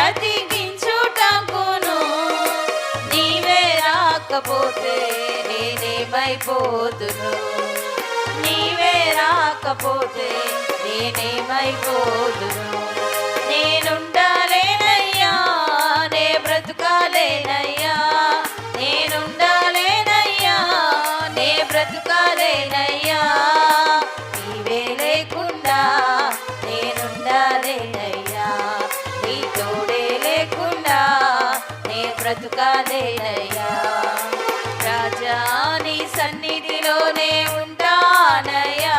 బ్రతికించుటకును నీవే రాకపోతే నేనేమైపోదును, నీవే రాకపోతే నేనేమైపోదును. నేనుండాలేనయ్యా, నే బ్రతుకాలేనయ్యా, నేనుండాలేనయ్యా, నే బ్రతుకాలేనయ్యా. నీవే లేకుండా నేనుండాలేనయ్యా, నీ తోడే లేకుండా నే బ్రతుకాలేనయ్యా. రాజా నీ సన్నిధిలోనే ఉంటానయ్యా,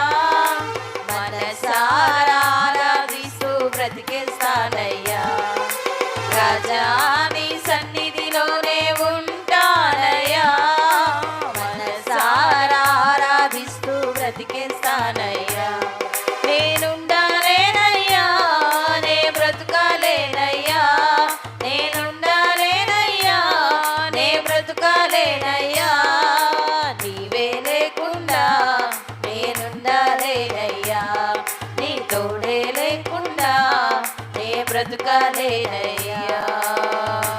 మనసారా ఆరాధిస్తూ బ్రతికేస్తానయ్యా. రాజా నీ సన్నిధిలోనే ఉంటానయ్యా, మనసారా ఆరాధిస్తూ బ్రతికేస్తానయ్యా. నేనుండాలేనయ్యా, నే బ్రతుకాలేనయ్యా, నేనుండాలేనయ్యా, నే బ్రతుకాలేనయ్యా. నీవే లేకుండా నేనుండాలేనయ్యా, నీ తోడే లేకుండా నే బ్రతుకాలేనయ్యా.